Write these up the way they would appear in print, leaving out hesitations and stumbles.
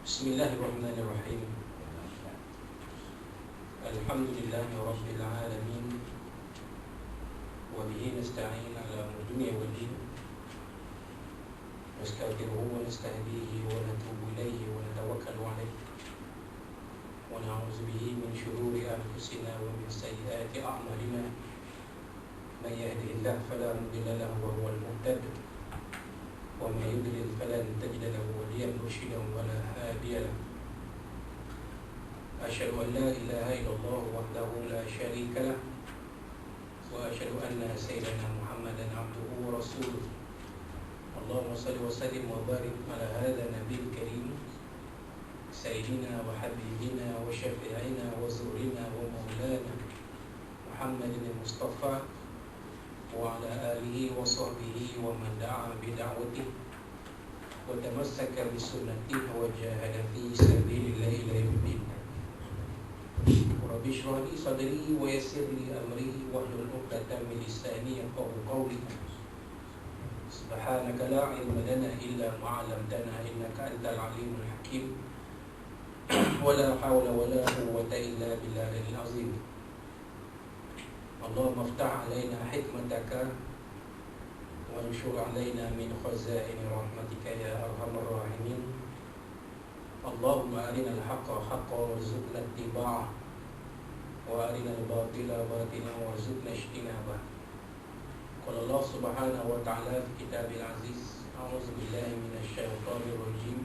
Bismillahirrahmanirrahim. Alhamdulillahi Rabbil Alamin. Wa bihi nasta'in ala dunya wal din. Nastaghfiruhu wa nastahdihi wa natubu ilayhi wa natawakkalu alayhi. Wa na'udzu bihi min shururi anfusina wa min sayyiati a'malina. Man yahdihillahu fala mudilla lahu wa huwal muhtadi. ومن يضلل فلن تجد له وليا مرشدا ولا هاديا له. أشهد أن لا إله إلا الله وحده لا شريك له وأشهد أن سيدنا محمدا عبده ورسوله. اللهم صل وسلم وبارك على هذا النبي الكريم سيدنا وحبيبنا وشفيعنا وزورنا ومولانا محمد المصطفى وعلى آله وصحبه ومن دعا بدعوته وتمسك بسنته وجاهد في سبيل الله إلى يوم الدين. رب اشرح لي صدري ويسر لي أمري واحلل عقدة من لساني يفقهوا قولي. سبحانك لا علم لنا إلا ما علمتنا إنك أنت العليم الحكيم. ولا حول ولا قوة إلا بالله العظيم. اللهم افتح علينا حكمتك وانشر علينا من خزائن رحمتك يا أرحم الراحمين. اللهم أرنا الحق حقا وارزقنا اتباعه وأرنا الباطل باطلا وارزقنا اجتنابه. قال الله سبحانه وتعالى في كتابه العزيز: أعوذ بالله من الشيطان الرجيم.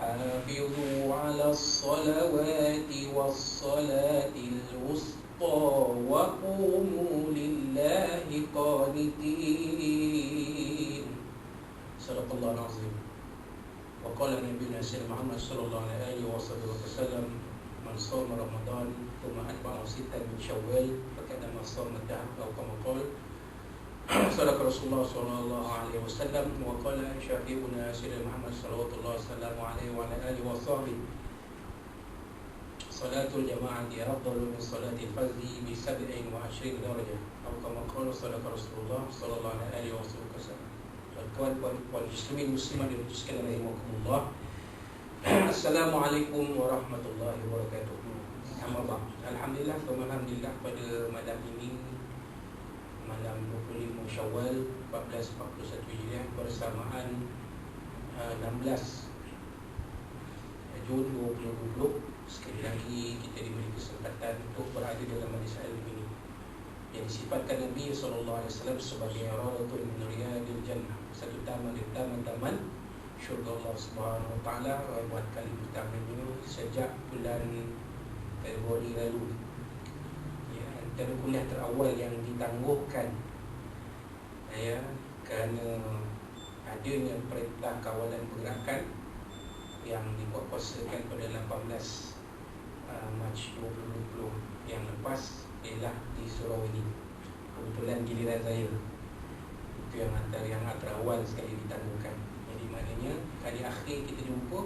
حافظوا على الصلوات والصلاة الوسطى وقوموا لله قانتين. صدق الله العظيم. وقال نبينا سيدنا محمد صلى الله عليه وسلم: من صام رمضان ثم أتبعه ستا من شوال فكأنما صام الدهر أو كما قال. صدق رسول الله صلى الله عليه وسلم. وقال شفيعنا سيدنا محمد صلى الله عليه وعلى آله وصحبه: صلاة الجماعة أفضل من صلاة الفرد ب27 درجة أو كما قال. صدق رسول الله صلى الله عليه وسلم. Kawan wal muslimin muslimat dirahmati rahimakumullah. Assalamualaikum warahmatullahi wabarakatuh. Alhamdulillah, alhamdulillah pada malam ini, malam 25 Syawal 1441 Hijriah bersamaan 16 Jun 2020. Sekali lagi kita diberi kesempatan untuk berada dalam majlis ilmu ini yang disifatkan Nabi SAW sebagai Rawdatul min Riyadil Jannah, satu taman dari taman-taman syurga Allah Subhanahu Wa Taala. Buat kali pertama ini sejak bulan Februari lalu, ya, antara kuliah terawal yang ditangguhkan, ya, kerana adanya perintah kawalan pergerakan yang dibuat-kuasakan pada 18 Mac 2020 yang lepas ialah di surau ini. Kebetulan giliran saya. Itu yang antara yang terawal sekali ditangguhkan. Jadi maknanya kali akhir kita jumpa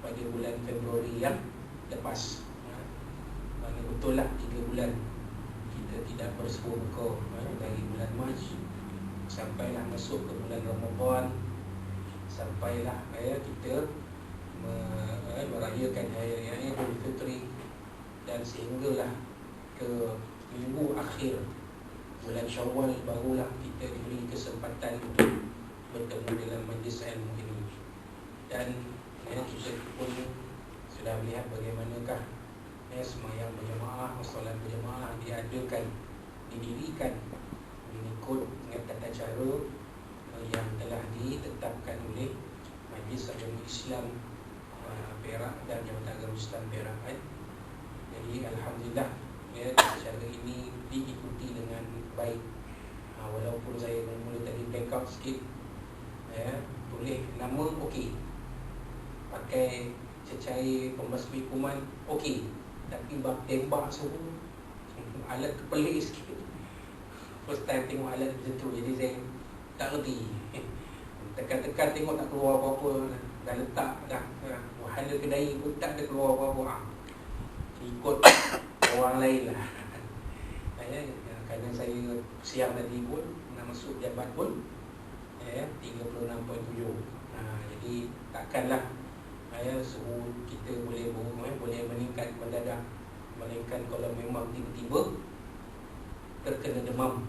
pada bulan Februari yang lepas. Maknanya betul lah 3 bulan kita tidak bersuah buka, dari bulan Mac sampailah masuk ke bulan Ramadan, sampailah kita merayakan hari raya Idul Fitri, dan sehinggalah ke minggu akhir bulan Syawal barulah kita diberi kesempatan untuk bertemu dalam majlis ilmu ini. Dan kita pun sudah melihat bagaimanakah sembahyang berjemaah, solat berjemaah diadakan, didirikan mengikut dengan tata cara yang telah ditetapkan oleh Majlis Agama Islam Perak dan Jabatan Agama Islam Perak. Jadi alhamdulillah, ya, cara ini diikuti dengan baik. Walaupun saya mula tadi back up sikit, ya, tulis nama okey, pakai cecair pembasmi kuman okey, tapi bab tembak semua alat pelik sikit. First time tengok alat macam tu, jadi saya tak reti. Tekan-tekan tengok tak keluar apa-apa, dah letak dah, wahala kedai pun tak ada keluar apa-apa. Ikut orang lain lah. Kerana saya siang tadi pun nak masuk jabat pun 36.7. Jadi takkanlah Suhu kita boleh meningkat mendadak. Melainkan kalau memang tiba-tiba terkena demam,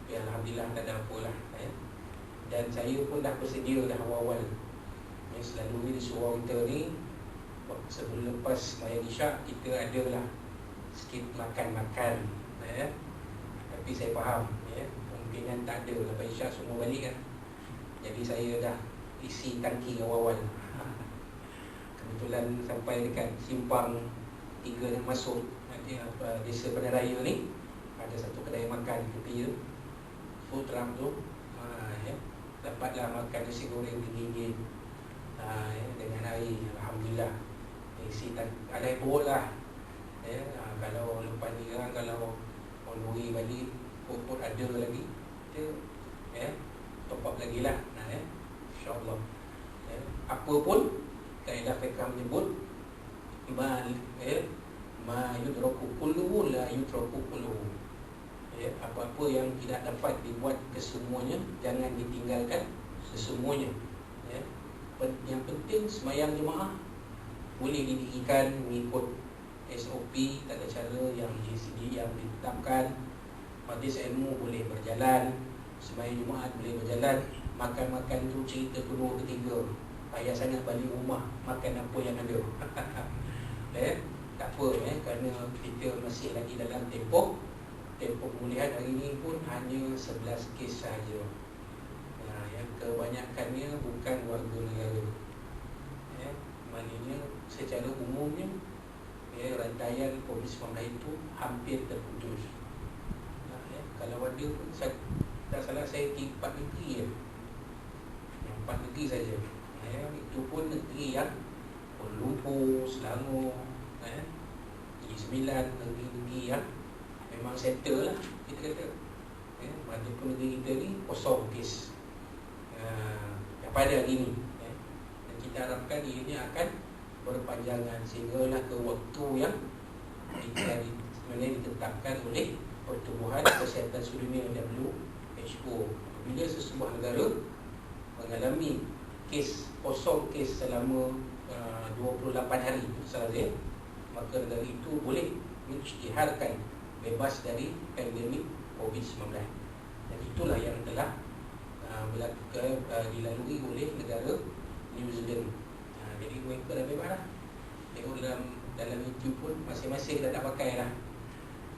alhamdulillah tak ada apalah. Dan saya pun dah bersedia dah awal-awal. Selalu ni disuruh kita ni sebelum lepas sembahyang isyak kita adalah sikit makan-makan, tapi saya faham kemungkinan tak ada lepas isyak semua balik kan. Jadi saya dah isi tangki awal-awal. Kebetulan sampai dekat simpang 3 yang masuk desa Padang Raya ni, ada satu kedai makan tepi tu, food truck tu, dapatlah makan nasi goreng RM3 dengan air. Alhamdulillah, isi ada air perut lah. Kalau lepas ni kan, kalau on-way balik perut ada lagi, kita top up lagi lah, InsyaAllah. Apa pun kaedah fiqh menyebut ma yudraku kulluhu la yudraku kulluhu. Apa-apa yang tidak dapat dibuat kesemuanya jangan ditinggalkan kesemuanya. Yang penting sembahyang jemaah boleh didirikan mengikut SOP, tak ada cara yang ditetapkan. Majlis ilmu boleh berjalan, sembahyang Jumaat boleh berjalan. Makan-makan tu cerita kedua ketiga, payah sangat balik rumah makan apa yang ada. Tak apa, kerana kita masih lagi dalam tempoh pemulihan. Hari ini pun hanya 11 kes sahaja. Yang kebanyakannya bukan warga negara. Maknanya secara umumnya rantaian COVID-19 itu hampir terputus. Kalau ada pun tak salah saya 4 negeri 4 negeri saja. Itu pun negeri yang Kuala Lumpur, Selangor, Negeri Sembilan, negeri-negeri yang memang settle lah, kita kata. Mana pun negeri kita ni kosong kes pada hari ini. Dan kita harapkan ianya akan berpanjangan sehinggalah ke waktu yang ditetapkan oleh Pertubuhan Kesihatan Sedunia WHO. Apabila sesebuah negara mengalami kosong kes selama 28 hari sahaja, maka negara itu boleh mengisytiharkan bebas dari pandemik COVID-19. Dan itulah yang telah dilalui oleh negara New Zealand. Jadi mereka dah bebas lah. Tengok dalam YouTube pun masing-masing dah tak pakai lah,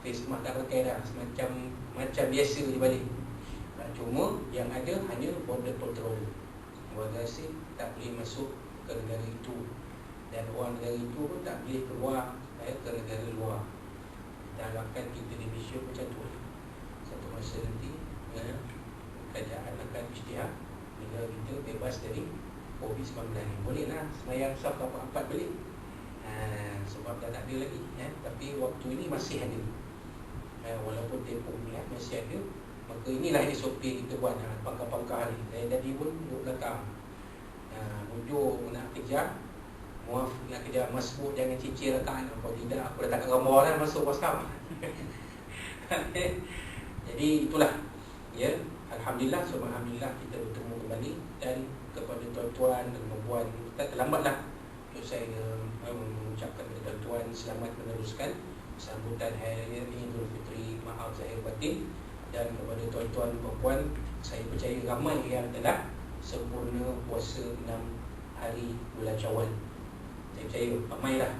face mask tak pakai dah, macam biasa je balik. Cuma yang ada hanya border patrol, warga asing tak boleh masuk ke negara itu, dan orang negara itu pun tak boleh keluar ke negara luar. Dan harapkan kita di Malaysia macam tu. Satu masa nanti kerajaan akan isytihar bila kita bebas dari COVID-19. Boleh lah sembahyang saf 4 balik, sebab dah tak ada lagi, tapi waktu ini masih ada. Walaupun tempoh ni masih ada. Maka inilah SOP kita buat, pangkah-pangkah ni. Saya tadi pun duduk belakang, hujung nak kejar, muaf nak kejar masbuk, jangan cicir rekaan. Kalau tidak, aku dah tak nak gambar dah masuk WhatsApp. Jadi itulah, Alhamdulillah, Alhamdulillah kita bertemu kembali. Dan kepada tuan-tuan dan puan-puan, tak terlambatlah untuk saya mengucapkan kepada tuan-tuan selamat meneruskan sambutan Hari Raya Idul Fitri, maaf zahir batin. Dan kepada tuan-tuan dan puan-puan, saya percaya ramai yang telah sempurna puasa 6 hari bulan Syawal. Saya percaya ramailah.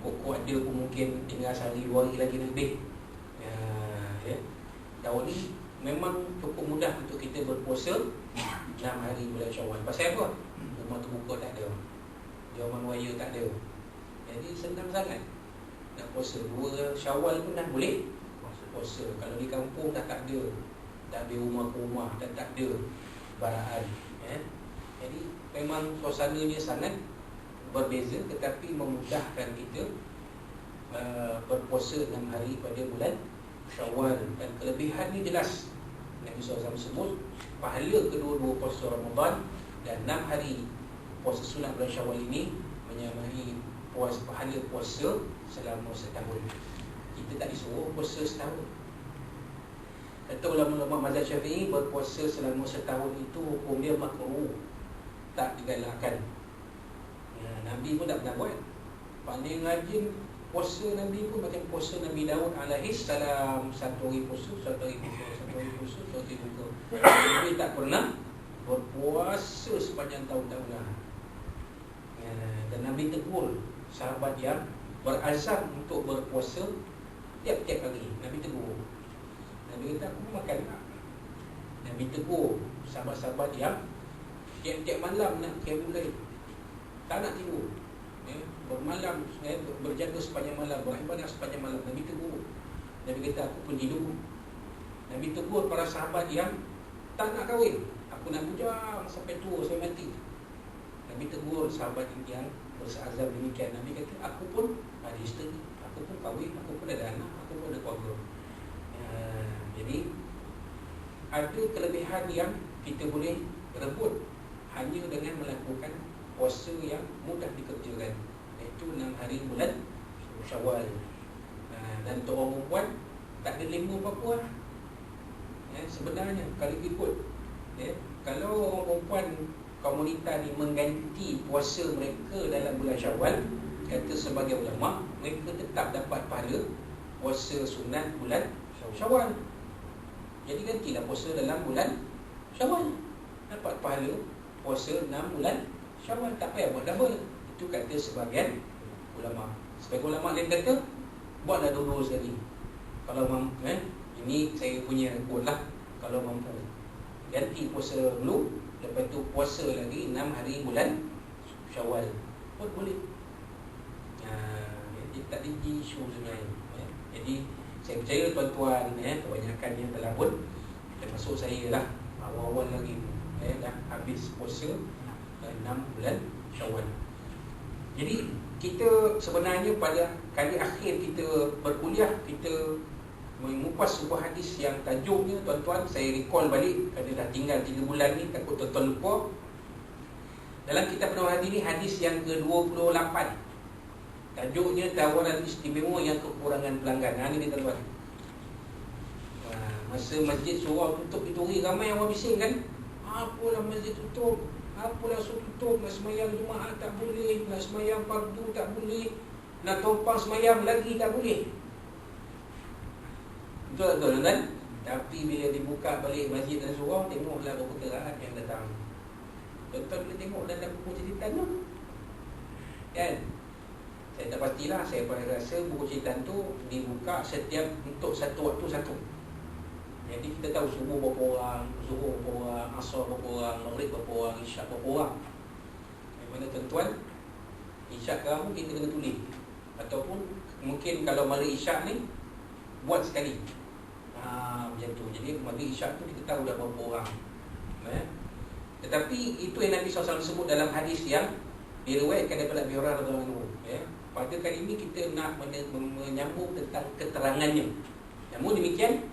Kok ada pun mungkin tinggal sehari 2 hari lagi lebih. Tahun ni memang cukup mudah untuk kita berpuasa 6 hari bulan Syawal. Pasal apa? Rumah terbuka tak ada, Jawaman Raya tak ada. Jadi senang sangat nak puasa. 2 Syawal pun dah boleh puasa. Kalau di kampung dah tak ada rumah ke rumah, dan tak ada baraan. Jadi memang suasananya sangat berbeza, tetapi memudahkan kita berpuasa 6 hari pada bulan Syawal. Dan kelebihan ni jelas Nabi SAW sebut, pahala kedua-dua puasa Ramadan dan 6 hari puasa sunat bulan Syawal ini menyamai pahala puasa selama setahun. Kita tak disuruh puasa setahun. Kata ulama-ulama mazhab Syafi'i, berpuasa selama setahun itu hukum dia makruh. tak digalakkan. Nabi pun tak pernah buat. Paling rajin puasa Nabi pun macam puasa Nabi Daud alaihi salam, 1 hari puasa, 1 hari buka, 1 hari puasa, 1 hari buka. Nabi tak pernah berpuasa sepanjang tahun-tahun. Dan Nabi tegur sahabat yang berazam untuk berpuasa tiap-tiap hari. Nabi tegur. Nabi kata, aku makan tak? Nabi tegur sahabat-sahabat yang tiap-tiap malam nak qiyamul lail, tak nak tidur, bermalam, berjaga sepanjang malam, beribadah sepanjang malam. Nabi tegur. Nabi kata, aku pun tidur. Nabi tegur para sahabat yang tak nak kahwin, aku nak bujang sampai tua, sampai mati. Nabi tegur sahabat yang berazam demikian. Nabi kata, aku pun ada isteri, aku pun kahwin, aku pun ada anak, aku pun ada keluarga. Jadi ada kelebihan yang kita boleh rebut hanya dengan melakukan puasa yang mudah dikerjakan, iaitu 6 hari bulan Syawal. Dan untuk orang perempuan tak ada lima apa-apa lah. Sebenarnya kalau ikut, kalau orang perempuan kaum wanita ni mengganti puasa mereka dalam bulan Syawal, kata sebagai ulama, mereka tetap dapat pahala puasa sunat bulan Syawal. Jadi gantilah puasa dalam bulan Syawal, dapat pahala puasa 6 bulan Syawal, tak payah buat double. Itu kata sebagian ulama. Sebagian ulama lain kata, buatlah dua-dua sekali. Kalau mampu, ini saya punya rekod lah. Kalau mampu, ganti puasa dulu, lepas tu puasa lagi 6 hari bulan Syawal pun boleh. Jadi tak ada isu sebenarnya. Jadi saya percaya tuan-tuan, kebanyakan yang telah pun, termasuk saya lah, awal-awal lagi dah habis puasa 6 bulan Syawal. Jadi kita sebenarnya pada kali akhir kita berkuliah, kita mengupas sebuah hadis yang tajuknya, tuan-tuan, saya recall balik kerana dah tinggal 3 bulan ni, takut tuan-tuan lupa. Dalam kitab penuh hadis ni, hadis yang ke-28, tajuknya tawaran istimewa yang kekurangan pelanggan. Ini dia, tuan-tuan. Masa masjid surau tutup itu hari, ramai orang bising kan, apalah masjid tutup, apalah surau tutup, nak semayang Jumaat tak boleh, nak semayang fardu tak boleh, nak tumpang semayang lagi tak boleh. Betul-betul kan? Tapi bila dibuka balik masjid dan surau, tengoklah berapa kerahat yang datang. Betul bila tengok dalam buku cerita tu, kan? Saya tak pastilah, saya rasa buku cerita tu dibuka setiap untuk satu waktu satu. Jadi kita tahu subuh berapa orang, zuhur berapa orang, asar berapa orang, maghrib berapa orang, isyak berapa orang. Yang mana tuan-tuan, isyak kamu kita kena tulis. Ataupun mungkin kalau maghrib isyak ni, buat sekali. Macam tu. Jadi maghrib isyak tu kita tahu dah berapa orang. Tetapi itu yang Nabi SAW sebut dalam hadis yang diriwayatkan daripada Abi Hurairah radhiyallahu anhu. Pada kali ini kita nak menyambung tentang keterangannya. Namun demikian,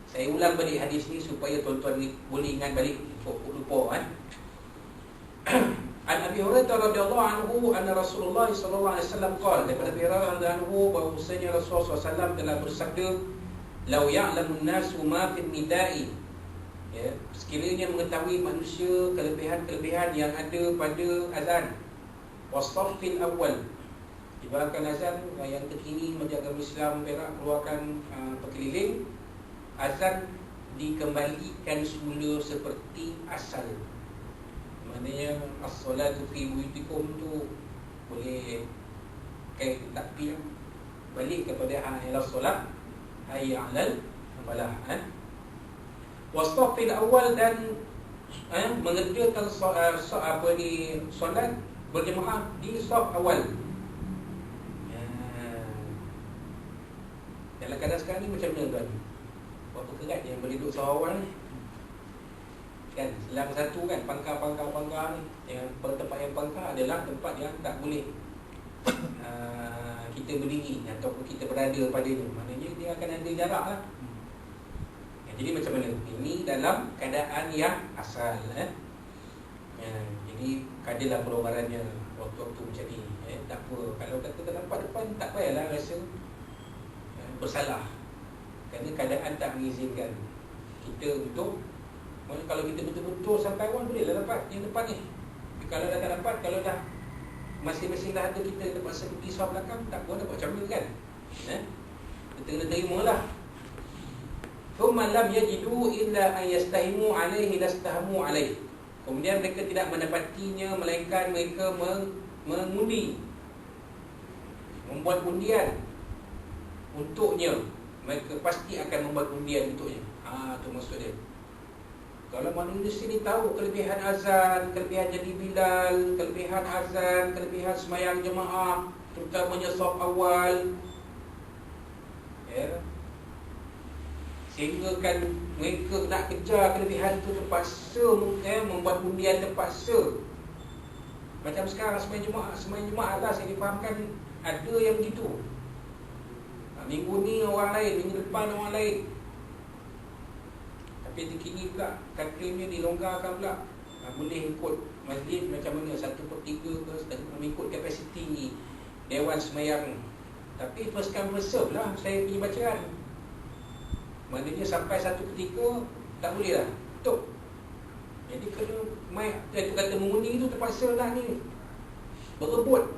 saya ulang balik hadis ni supaya tuan-tuan ni boleh ingat balik, lupa kan. An Abi Hurairah radhiyallahu anhu anna Rasulullah sallallahu alaihi wasallam qala, daripada Abi Hurairah radhiyallahu anhu bahwasanya Rasulullah SAW telah bersabda, "Lau ya'lamun nasu ma fil nida'i." Sekiranya mengetahui manusia kelebihan-kelebihan yang ada pada azan, wasfil awal, ibaratkan azan yang terkini menjaga Islam Perak keluarkan perkeliling, azan dikembalikan semula seperti asal. Maknanya as-salatu fi buyutikum tu boleh kait takbir balik kepada hayya solat, hayya 'alal falah. Wasfil awal, dan mengerjakan solat berjemaah di saf awal. Dalam keadaan sekarang ni macam mana, tuan? Berapa kerat yang boleh duduk saf awal ni? Kan, selang satu kan, pangkar ni, yang pada tempat yang pangkar adalah tempat yang tak boleh kita berdiri ataupun kita berada padanya. Maknanya dia akan ada jarak lah. Jadi macam mana? Ini dalam keadaan yang asal. Jadi kadalah pelonggarannya waktu-waktu macam ni. Tak apa, kalau kata terlambat depan, tak payahlah rasa bersalah, kerana keadaan tak mengizinkan kita untuk. Kalau kita betul-betul sampai awal, bolehlah dapat yang depan ni. Kalau dah tak dapat, kalau dah masing-masing dah ada, kita terpaksa pergi suap belakang, tak boleh buat macam mana kan. Kita kena terima lah. Thumma lam yajidu illa an yastahimu alaihi lastahamu alaihi. Kemudian mereka tidak mendapatinya melainkan mereka mengundi, membuat undian untuknya. Mereka pasti akan membuat undian untuknya. Tu maksud dia. Kalau manusia ni tahu kelebihan azan, kelebihan jadi Bilal, kelebihan azan, kelebihan semayang jemaah, terutamanya saf awal, sehingga kan mereka nak kejar kelebihan tu terpaksa membuat undian terpaksa. Macam sekarang semayang jemaah lah, saya difahamkan ada yang begitu. Minggu ni orang lain, minggu depan orang lain. Tapi terkini pula katanya dilonggarkan pula, boleh ikut masjid macam mana 1/3 ke, mengikut kapasiti dewan semayang. Tapi first come first serve lah saya pergi bacaan. Maknanya sampai satu ketika tak boleh lah, tutup. Jadi kena itu kata mengundi tu terpaksa lah ni, berebut.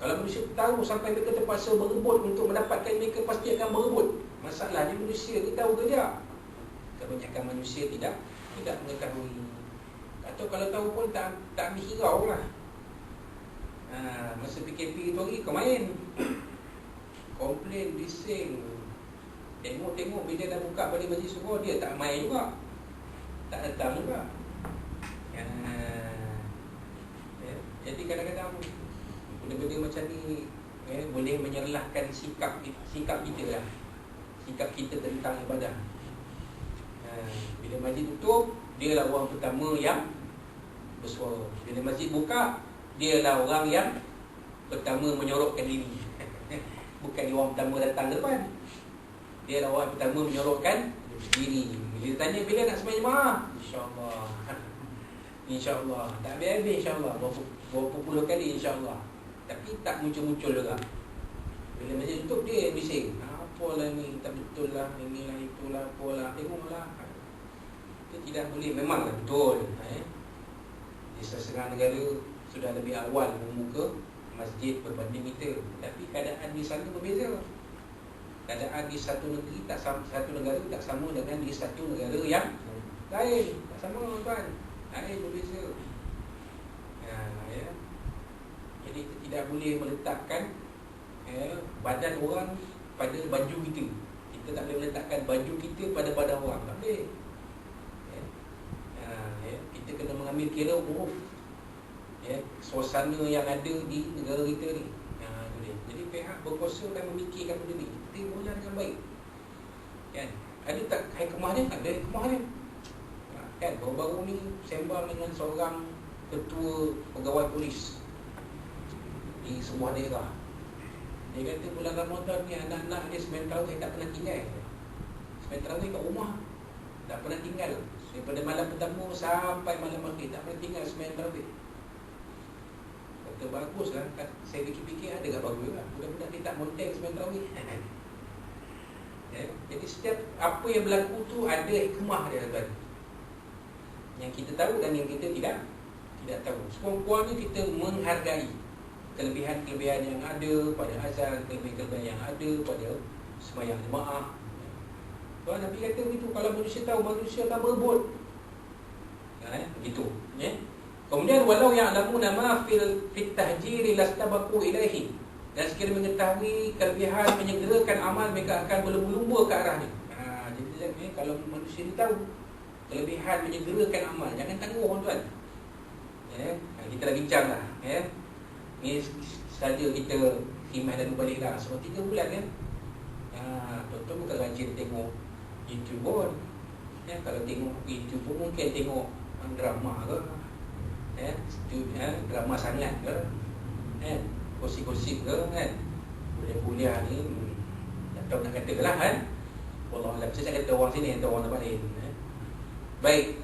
Kalau manusia tahu sampai mereka terpaksa berebut untuk mendapatkan, mereka pasti akan berebut. Masalahnya manusia ni tahu ke tak? Kebanyakan manusia tidak mengetahui. Atau kalau tahu pun tak ambil hirau lah. Masa PKP tu hari kau main komplain, bising, tengok bila dah buka balik majlis suruh, dia tak main juga, tak datang juga. Jadi kadang-kadang benda-benda macam ni boleh menyalahkan sikap kita lah, sikap kita tentang ibadah. Bila masjid tutup, dia lah orang pertama yang bersuara. Bila masjid buka, dia lah orang yang pertama menyorokkan diri. Bukan dia orang pertama datang ke depan, dia lah orang pertama menyorokkan diri. Bila tanya bila nak sembahyang jemaah, InsyaAllah InsyaAllah, tak habis-habis InsyaAllah, berapa puluh kali InsyaAllah. Tapi tak muncul-muncul juga. Bila masjid tutup, dia bising, apalah ni, tak betul lah, inilah itulah, apalah, tengoklah. Itu tidak boleh, memanglah betul. Di setengah negara sudah lebih awal membuka masjid berbanding kita. Tapi keadaan di sana berbeza. Keadaan di satu negeri satu negara tak sama dengan di satu negara yang lain. Tak sama tuan, lain berbeza. Jadi kita tidak boleh meletakkan badan orang pada baju kita. Kita tak boleh meletakkan baju kita pada badan orang. Tak boleh. Kita kena mengambil kira uruf suasana yang ada di negara kita ni. Jadi pihak berkuasa akan memikirkan benda ni, timurnya dengan baik. Kan? Ada tak hikmah dia? Ada hikmah dia. Kan baru-baru ni sembang dengan seorang ketua pegawai polis di sebuah daerah. Dia kata bulan Ramadan ni anak-anak dia sembahyang tarawih tak pernah tinggal. Sembahyang tarawih kat rumah tak pernah tinggal. Daripada malam pertama sampai malam akhir tak pernah tinggal sembahyang tarawih. Kata baguslah. Saya fikir-fikir ada tak bagus lah. Budak-budak dia tak monteng sembahyang tarawih. Jadi setiap apa yang berlaku tu ada hikmah dia tuan. Yang kita tahu dan yang kita tidak tahu. Sekurang-kurangnya kita menghargai kelebihan-kelebihan yang ada pada azan, kelebihan-kelebihan yang ada pada sembahyang jemaah. Tuan Nabi kata begitu, kalau manusia tahu, manusia akan berebut. Begitu. Kemudian walau ya'lamuna ma fil tahjiri lastabaku ilaihi. Dan sekiranya mengetahui kelebihan menyegerakan amal, mereka akan berlumba-lumba ke arahnya. Jadi kalau manusia ni tahu kelebihan menyegerakan amal, jangan tangguh tuan. Kita dah bincang lah. Ni saja kita khidmat dan balik lah sebab 3 bulan kan. Tuan-tuan bukan rajin tengok YouTube pun. Kalau tengok YouTube pun mungkin tengok drama ke, drama sangat ke, gosip-gosip ke kan. Kuliah ni tak tahu nak kata ke lah kan. Wallahualam, saya kata orang sini atau orang tempat lain. Baik.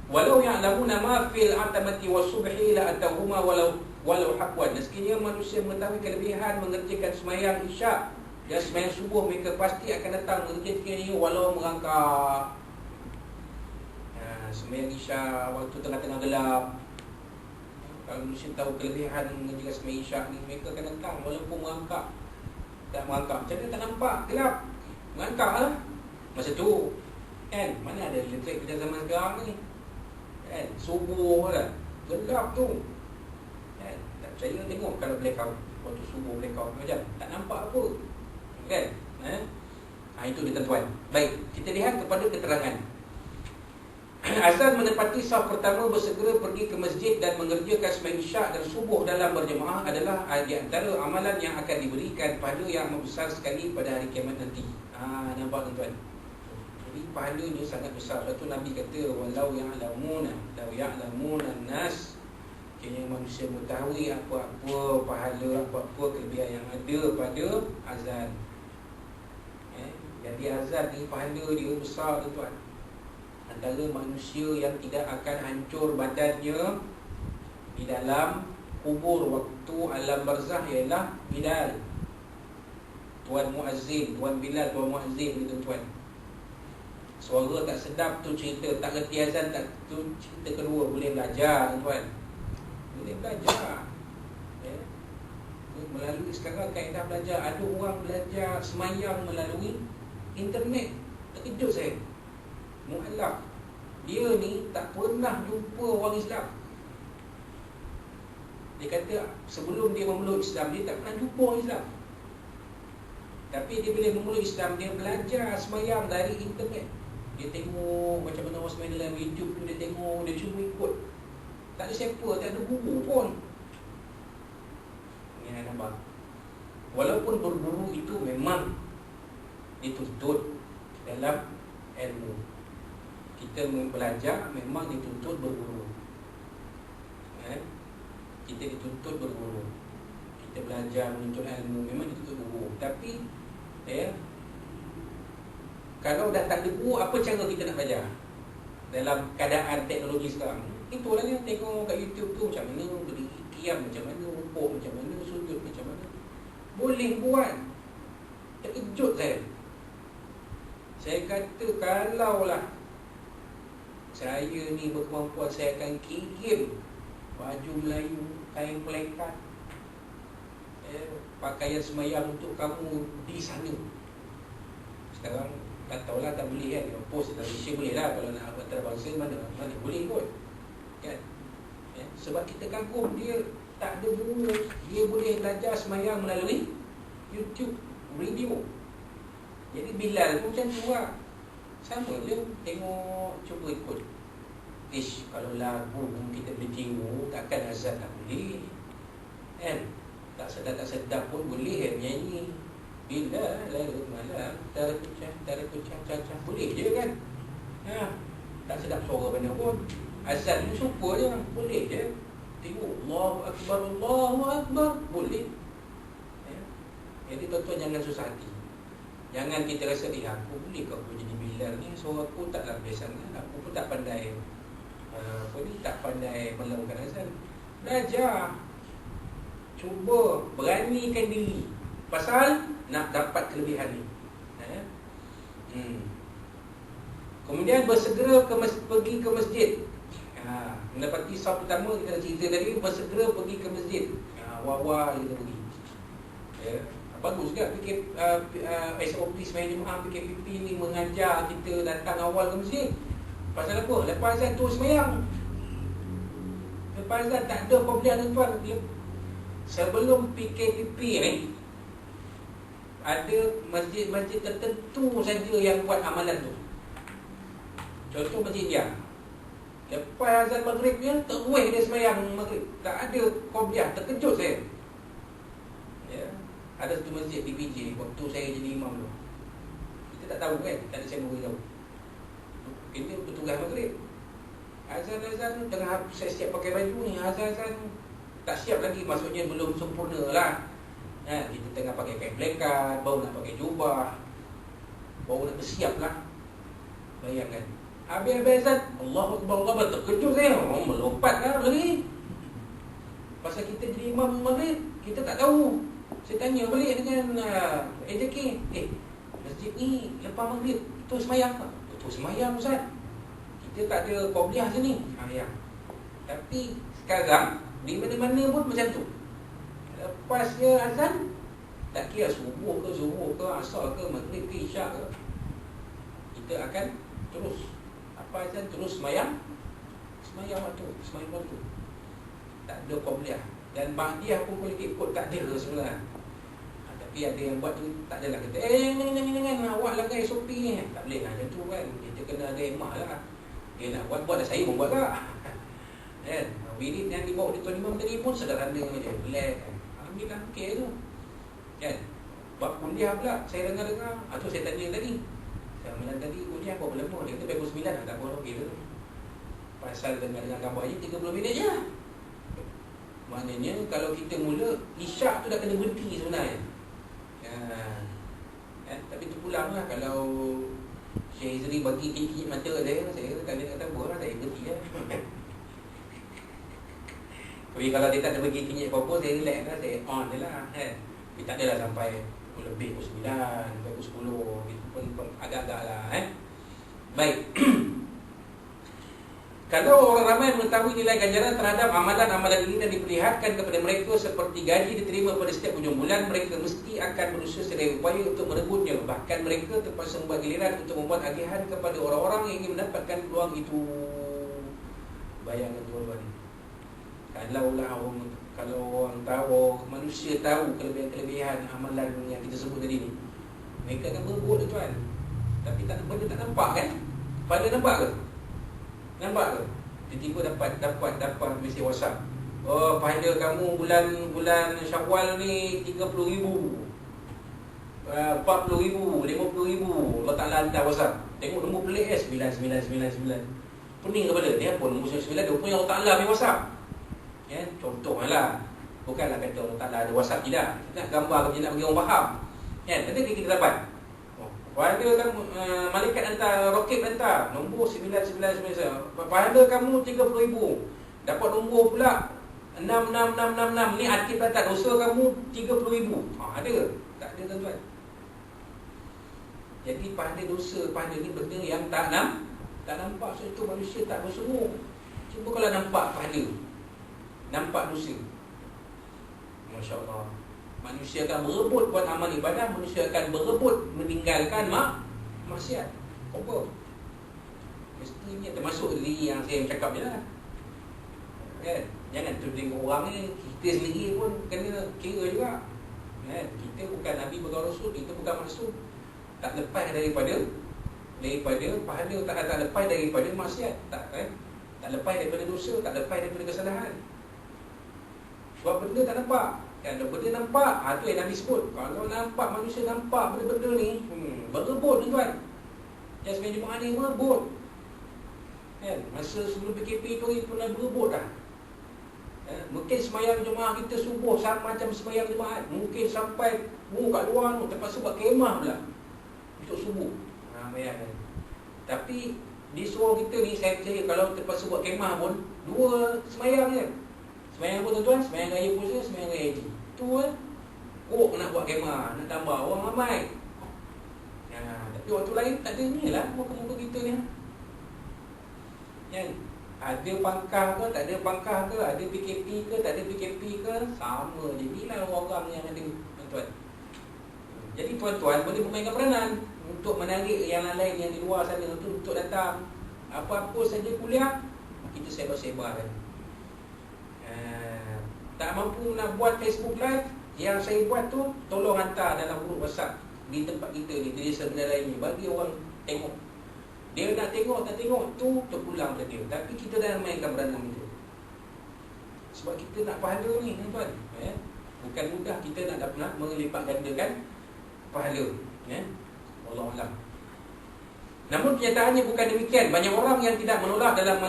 Walau ya'lamuna ma fil atamati wasubhi la atahuma walau haqwan. Sekiranya manusia mengetahui kelebihan mengerjakan sembahyang isyak dan sembahyang subuh, mereka pasti akan datang mengerjakannya walau merangkak. Sembahyang Isyak waktu tengah-tengah gelap. Kalau manusia tahu kelebihan menjaga sembahyang Isyak ni, mereka akan datang walaupun merangkak. Tak merangkak, macam mana tak nampak, gelap. Merangkak lah masa tu kan. Mana ada elektrik pada zaman sekarang ni kan. Subuh lah, gelap tu kan. Tak percaya tengok kalau blackout. Waktu subuh blackout macam tak nampak apa kan. Itu dia tuan-tuan. Baik, kita lihat kepada keterangan. Azan menepati saf pertama, bersegera pergi ke masjid dan mengerjakan sembahyang Isyak dan subuh dalam berjemaah adalah di antara amalan yang akan diberikan pahala yang besar sekali pada hari kiamat nanti. Nampak tuan-tuan? Jadi pahalanya sangat besar. Lepas tu Nabi kata walau ya'lamuna nas, kini manusia mengetahui apa-apa pahala, apa-apa kelebihan yang ada pada azan. Jadi azan ni pahala dia besar tuan-tuan. Antara manusia yang tidak akan hancur badannya di dalam kubur waktu alam barzah ialah Bilal, Tuan Muazzin, Tuan Bilal, Tuan Muazzin ni tuan-tuan. Suara tak sedap tu cerita, tak reti azan tak, tu cerita kedua. Boleh belajar tuan, boleh belajar melalui sekarang kaedah belajar. Ada orang belajar semayang melalui internet. Terkejut saya. Mu'alaf, dia ni tak pernah jumpa orang Islam. Dia kata sebelum dia memeluk Islam, dia tak pernah jumpa orang Islam. Tapi dia bila memeluk Islam, dia belajar semayang dari internet. Dia tengok macam mana orang semayang dalam YouTube tu. Dia tengok, dia cuma ikut. Tak ada siapa, tak ada guru pun. Ini nampak. Walaupun berguru itu memang dituntut dalam ilmu. Kita belajar memang dituntut berguru. Kita dituntut berguru. Kita belajar menuntut ilmu memang dituntut berguru. Tapi kalau dah tak ada guru, apa cara kita nak belajar dalam keadaan teknologi sekarang? Itulah yang tengok kat YouTube tu, macam mana berdiri qiyam, macam mana rukuk, macam mana sujud, macam mana. Boleh buat. Terkejut saya. Saya kata kalaulah saya ni berkemampuan, saya akan kirim baju Melayu, kain pelekat, pakaian semayang untuk kamu di sana. Sekarang tak tahulah, tak boleh kan. Post dalam Malaysia boleh lah. Kalau nak antarabangsa mana boleh kot kan. Sebab kita kagum dia tak ada guru. Dia boleh belajar semayang melalui YouTube, video. Jadi Bilal pun macam tu lah. Sama je, tengok, cuba ikut. Kalau lagu kita boleh tengok, takkan azan tak boleh kan. Tak sedap pun boleh nyanyi. Bila lalu malam Tarakucah boleh je kan. Tak sedap suara mana pun. Azan ni super je, boleh je. Tengok Allahu Akbar, boleh. Jadi tuan-tuan jangan susah hati. Jangan kita rasa aku boleh ke aku jadi Bilal ni, suara aku taklah best sangat, aku pun tak pandai tak pandai melakukan azan. Belajar, cuba beranikan diri pasal nak dapat kelebihan ni. Kemudian bersegera pergi ke masjid. Mendapati saf pertama kita cerita tadi, bersegera pergi ke masjid. Wah kita pergi. Bagus juga SOP semayang Jumaat PKPP ni mengajar kita datang awal ke masjid. Pasal apa? Lepas azan tu semayang. Lepas azan tak ada pembelian tuan. Sebelum PKPP ni ada masjid-masjid tertentu saja yang buat amalan tu. Contoh Masjid India. Lepas azan maghrib dia terus dia semayang maghrib. Tak ada qobliyah. Terkejut saya. Ada satu masjid di PJ waktu saya jadi imam tu. Kita tak tahu kan, tak ada saya beritahu. Kita bertugas maghrib. Azan-azan tengah saya siap pakai baju ni, azan-azan tak siap lagi, maksudnya belum sempurna lah. Kita tengah pakai kain pelekat, baru nak pakai jubah, baru nak bersiap lah. Bayangkan habis azan, Allahu Akbar, terkejut saya. Melompat lah lagi. Pasal kita jadi imam maghrib, kita tak tahu. Saya tanya balik dengan AJK, masjid ni lepas maghrib tu semayang tak? Betul semayang Ustaz. Kita tak ada qobliyah sini. Ya. Tapi sekarang di mana-mana pun macam tu. Lepas dia azan, tak kira subuh ke, zuhur ke, asar ke, maghrib ke, isyak ke, kita akan terus apa azan terus sembahyang waktu. Tak ada qobliyah. Dan ba'diyah pun boleh ikut tak ada sebenarnya. Tapi ada yang buat tu tak adalah kata jangan awak langgar SOP ni. Tak boleh lah macam tu kan. Kita kena ada emak lah. Dia nak buat dah, saya pun buat lah. Kan? Wirid yang dibawa di Tuan Imam tadi pun sederhana je, relax kan. Alhamdulillah okey tu. Kan? Bab kuliah pula saya dengar-dengar. Tu saya tanya tadi. Saya malam tadi kuliah berapa lama? Dia kata 9 tak apa okey tu. Pasal dengan gambar je 30 minit je. Maknanya kalau kita mula isyak tu dah kena berhenti sebenarnya. Tapi terpulanglah kalau Syekh Izri bagi kiki mata saya kata buatlah saya berhenti lah. Tapi kalau dia tak ada bagi kiki apa-apa, saya relax lah, saya on je lah kan. Tapi tak adalah sampai lebih pukul 9, sampai pukul 10. Itu pun agak-agak lah Baik. Kalau orang ramai mengetahui nilai ganjaran terhadap amalan-amalan ini dan diperlihatkan kepada mereka seperti gaji diterima pada setiap hujung bulan, mereka mesti akan berusaha sedaya upaya untuk merebutnya. Bahkan mereka terpaksa membuat giliran untuk membuat agihan kepada orang-orang yang ingin mendapatkan peluang itu. Bayangkan tuan-tuan, kalau orang tahu, manusia tahu kelebihan-kelebihan amalan yang kita sebut tadi ni, mereka akan berebut tuan. Tapi benda tak nampak kan? Pada nampak ke? Nampak ke? Tiba-tiba dapat mesej WhatsApp. Oh, pahala kamu bulan Syawal ni 30,000, 40,000, 50,000. Allah Ta'ala hantar WhatsApp. Tengok nombor pelik 9999. Pening kepala. Dia pun nombor 99 dia punya Allah Ta'ala punya WhatsApp. Ya, contohlah. Bukanlah kata Allah Ta'ala ada WhatsApp tidak. Kita nak gambar ke nak bagi orang faham. Kan? Nanti kita dapat. Pahala kamu malaikat hantar, roket hantar nombor 9999. Pahala kamu 30,000. Dapat nombor pula 66666. Ni arti kata dosa kamu 30,000. Ada? Tak ada tuan-tuan. Jadi pahala dosa, pahala ni benda yang tak nampak. So itu manusia tak bersungguh. Cuba kalau nampak pahala, nampak dosa, Masya Allah, manusia akan berebut buat amal ibadah, manusia akan berebut meninggalkan maksiat. Apa? Mestinya termasuk diri yang saya cakap je lah. Kan? Jangan tuding orang ni, kita sendiri pun kena kira juga. Kan? Kita bukan Nabi, bukan Rasul, kita bukan maksud. Tak lepas daripada pahala, tak lepas daripada maksiat, tak lepas daripada dosa, tak lepas daripada kesalahan. Sebab benda tak nampak. Kalau benda nampak, tu yang Nabi sebut. Kalau nampak, manusia nampak benda-benda ni, berebut tuan. Yang sebenarnya jemaah ni berebut. Kan? Masa sebelum PKP tu pernah berebut dah. Mungkin semayang jemaah kita subuh sama macam semayang jemaah. Mungkin sampai kat luar tu, terpaksa buat kemah pula untuk subuh. Bayangkan. Tapi di suruh kita ni, saya percaya kalau terpaksa buat kemah pun 2 semayang je. Semayang apa tuan-tuan? Semayang raya puasa, semayang raya haji. Tu nak buat kemah, nak tambah orang ramai. Tapi waktu lain tak ada ni lah muka-muka kita ni. Kan? Ada pangkah ke, tak ada pangkah ke, ada PKP ke, tak ada PKP ke, sama je. Inilah orang-orang yang ada tuan-tuan. Jadi tuan-tuan boleh memainkan peranan untuk menarik yang lain yang di luar sana untuk datang. Apa-apa saja kuliah, kita sebar-sebarkan. Tak mampu nak buat Facebook Live, yang saya buat tu tolong hantar dalam grup WhatsApp di tempat kita ni, di desa benda lain ni, bagi orang tengok. Dia nak tengok, tak tengok tu terpulang pada dia. Tapi kita dah mainkan peranan itu. Sebab kita nak pahala ni tuan-tuan. Bukan mudah kita nak melipat gandakan pahala. Allah Allah. Namun kenyataannya bukan demikian. Banyak orang yang menolak dalam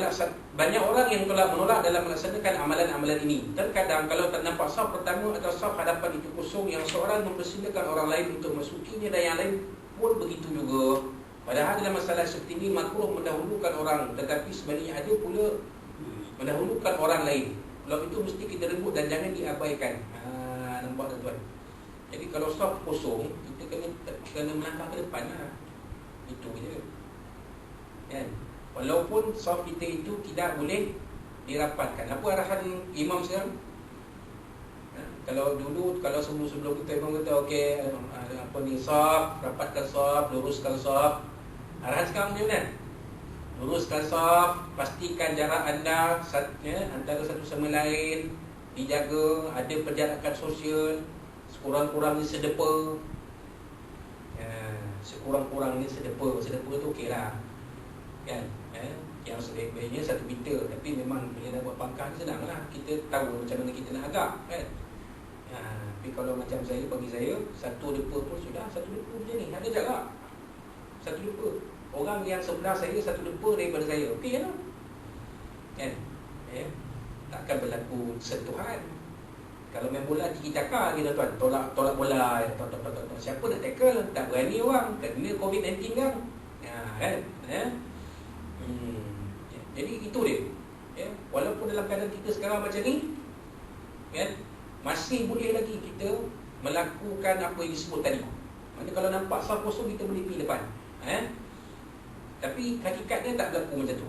melaksanakan amalan-amalan ini. Terkadang kalau tak nampak saf pertama atau saf hadapan itu kosong, yang seorang mempersilakan orang lain untuk masukinya dan yang lain pun begitu juga. Padahal dalam masalah seperti ini makruh mendahulukan orang, tetapi sebenarnya ada pula mendahulukan orang lain. Kalau itu mesti kita rebut dan jangan diabaikan. Nampak tak tuan? Jadi kalau saf kosong, kita kena melangkah ke depan lah. Itu je kan. Walaupun saf kita itu tidak boleh dirapatkan. Apa arahan imam sekarang? Kalau dulu, kalau sebelum kita imam kata okey, apa ni, saf, rapatkan saf, luruskan saf. Arahan sekarang macam mana? Luruskan saf, pastikan jarak anda antara satu sama lain dijaga, ada penjarakan sosial, sekurang-kurangnya sedepa. Sekurang-kurangnya sedepa. Sedepa tu okeylah. Kan? Yang sebaik-baiknya 1 meter. Tapi memang bila dah buat pangkah ni senanglah. Kita tahu macam mana kita nak agak, kan? Tapi kalau macam saya, bagi saya 1 depa pun sudah. 1 depa macam ni, ada jarak 1 depa. Orang yang sebelah saya 1 depa daripada saya, okey lah, kan? Takkan berlaku sentuhan. Kalau main bola tiki-taka kita tuan, tolak bola, siapa nak tackle? Tak berani orang, kena COVID-19 kan? Kan? Jadi itu dia. Walaupun dalam keadaan kita sekarang macam ni, kan, masih boleh lagi kita melakukan apa yang disebut tadi. Maksudnya kalau nampak saf kosong, kita boleh pergi depan. Tapi hakikatnya tak berlaku macam tu.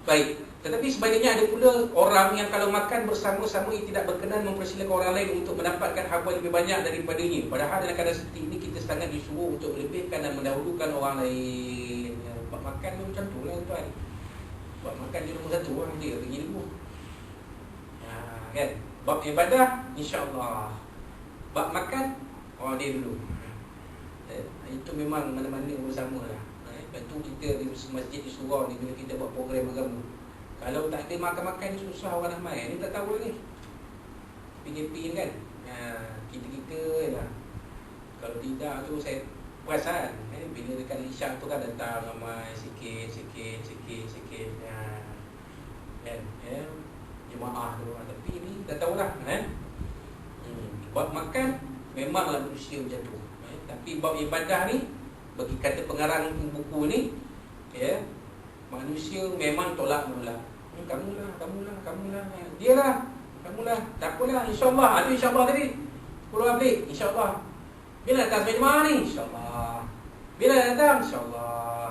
Baik, tetapi sebaliknya ada pula orang yang kalau makan bersama-sama ia tidak berkenan mempersilakan orang lain untuk mendapatkan hawa lebih banyak daripadanya. Padahal dalam keadaan seperti ini kita sangat disuruh untuk melebihkan dan mendahulukan orang lain. Buat makan macam tu lah tuan. Buat makan di nombor 1 orang dia pergi ilmu. Kan? Bab ibadah, insya-Allah. Bab makan, dia dulu. Itu memang mana-mana bersama lah. Lepas tu kita di masjid di surau ni, bila kita buat program agama, kalau tak ada makan-makan susah orang nak main. Ni tak tahu ni PKP ni kan. Kita lah. Kalau tidak tu saya perasan, bila dekat isyak tu kan datang ramai sikit. Jemaah tu. Tapi ni tak tahulah. Buat makan memanglah manusia macam tu. Tapi bab ibadah ni, bagi kata pengarang buku ni, manusia memang tolak menolak. Kamulah. Dialah. Kamulah. Tak apalah, insya-Allah. Ada insya-Allah tadi. 10 April, insya-Allah. Bila datang sampai jemaah ni, insya-Allah. Bila datang, insya-Allah.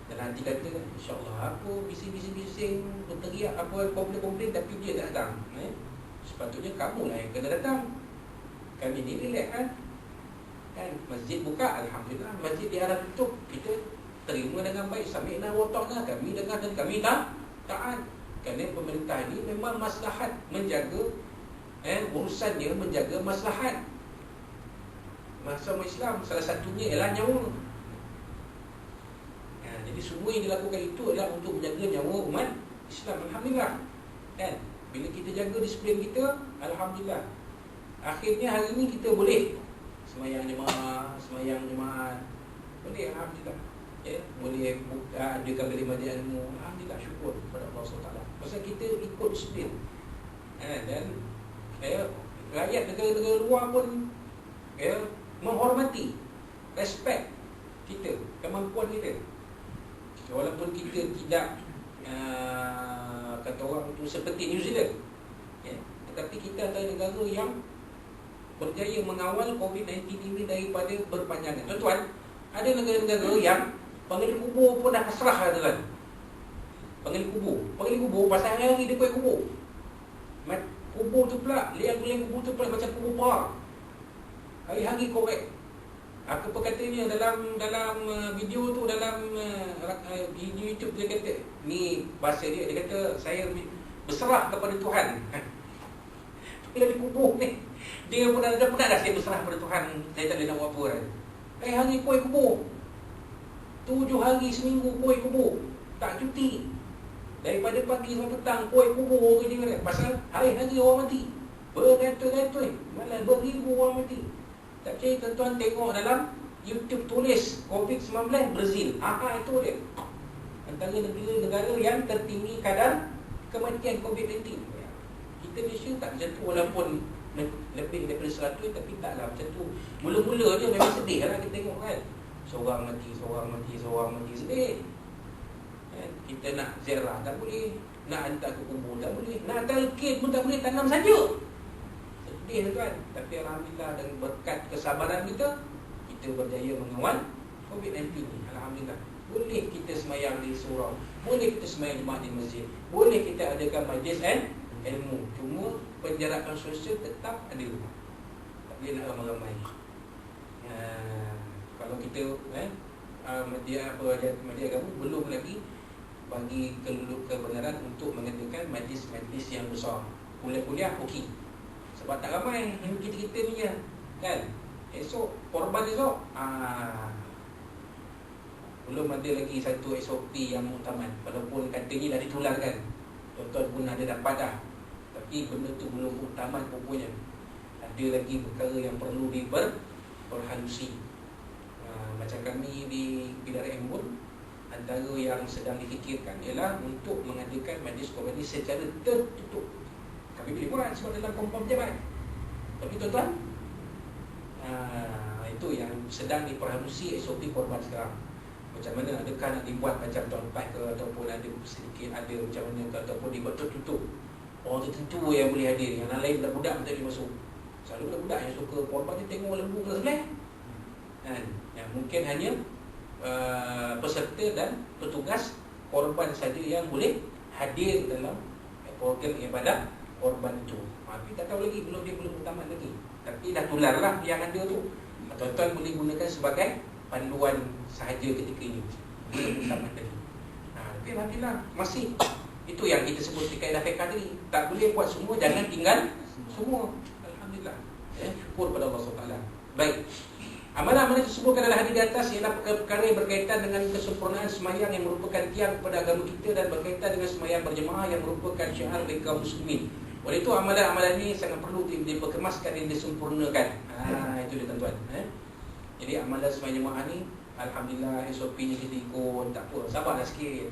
Dan nanti kata, insya-Allah, aku bising-bising berteriak apa komplain, tapi dia tak datang. Sepatutnya kamulah yang kena datang. Kami ni relax kan? Masjid buka, alhamdulillah. Masjid diarah tutup, kita terima dengan baik. Sami'na wa ta'na, kami dengar dan kami taat. Kerana pemerintah ini memang maslahat menjaga, urusannya menjaga maslahat masyarakat Islam. Salah satunya ialah nyawa. Jadi semua yang dilakukan itu adalah untuk menjaga nyawa umat Islam. Alhamdulillah. Kan? Bila kita jaga disiplin kita, alhamdulillah. Akhirnya hari ini kita boleh semayang jemaah, boleh, alhamdulillah. Boleh buka, adakan majlis ilmu, alhamdulillah, syukur kepada Allah SWT. Pasal kita ikut disiplin. Dan rakyat negara-negara luar pun menghormati, respect kita, kemampuan kita. Walaupun kita tidak kata orang tu seperti New Zealand, tetapi kita adalah negara yang berjaya mengawal COVID-19 ini daripada berpanjangan. Tuan-tuan, ada negara-negara yang penghuni kubur pun dah pasrah tuan. Penghuni kubur pasal hari-hari dia kuih kubur. Kubur tu pula, liang-liang kubur tu pula macam kubur perang. Hari-hari korek. Apa katanya dalam video tu, dalam video YouTube dia kata, ni bahasa dia kata, saya berserah kepada Tuhan. Bila di kubur ni, dia pun dah penat dah, saya berserah kepada Tuhan, saya tak boleh nak buat apa kan. Hari kuih kubur, 7 hari seminggu kuih kubur, tak cuti. Daripada pagi sampai petang kuih kubur je kan. Pasal hari-hari orang mati, beratus-ratus, malah beribu orang mati. Tak percaya tuan-tuan, tengok dalam YouTube tulis COVID-19 Brazil. Itu dia, antara negara-negara yang tertinggi kadar kematian COVID-19. Kita Malaysia tak macam tu, walaupun lebih daripada 100, tapi taklah macam tu. Mula-mula je memang sedih lah kita tengok kan. Seorang mati, sedih. Kita nak ziarah tak boleh, nak hantar ke kubur tak boleh, nak talqin pun tak boleh, tanam saja. Sedih tuan. Tapi alhamdulillah, dengan berkat kesabaran kita berjaya mengawal COVID-19 ni. Alhamdulillah. Boleh kita semayang di surau, boleh kita semayang jemaah di masjid, boleh kita adakan majlis ilmu. Cuma penjarakan sosial tetap ada. Tak boleh nak ramai-ramai. Kalau kita media agama belum lagi bagi kebenaran untuk mengadakan majlis-majlis yang besar. Kuliah-kuliah okey. Sebab tak ramai hanya kita ni je. Kan? Esok korban esok. Belum ada lagi satu SOP yang muktamad. Walaupun katanya dah ditularkan, tuan-tuan pun ada dapat dah, tapi benda tu belum muktamad pokoknya. Ada lagi perkara yang perlu diperhalusi. Macam kami di Bidara Embun, antara yang sedang difikirkan ialah untuk mengadakan majlis korban ini secara tertutup. Kami boleh buat sebab dalam kompon pejabat. Tapi tuan-tuan, itu yang sedang diperhalusi SOP korban sekarang. Macam mana, adakah nak dibuat macam tahun 4 ke, ataupun ada sedikit ada macam mana ke, ataupun dibuat tertutup. Orang tertentu yang boleh hadir, yang lain budak-budak tak boleh masuk. Selalu budak-budak yang suka korban dia tengok lembu ke sebelah kan? Yang mungkin hanya peserta dan petugas korban saja yang boleh hadir dalam program ibadah korban itu. Tapi tak tahu lagi, belum tamat lagi. Tapi dah tularlah yang ada tu. Tuan-tuan boleh gunakan sebagai panduan sahaja ketika ini. Belum tamat lagi. Tapi alhamdulillah masih itu yang kita sebut kaedah fiqh tadi. Tak boleh buat semua, jangan tinggal semua. Alhamdulillah. Syukur pada Allah SWT. Baik. Amalan-amalan tersebut adalah hadis di atas ialah perkara yang berkaitan dengan kesempurnaan semayang yang merupakan tiang kepada agama kita dan berkaitan dengan semayang berjemaah yang merupakan syiar bagi kaum muslimin. Oleh itu amalan-amalan ini sangat perlu diperkemaskan dan disempurnakan. Itu dia tuan-tuan. Jadi amalan semayang jemaah ni alhamdulillah SOP-nya kita ikut, tak apa, sabarlah sikit.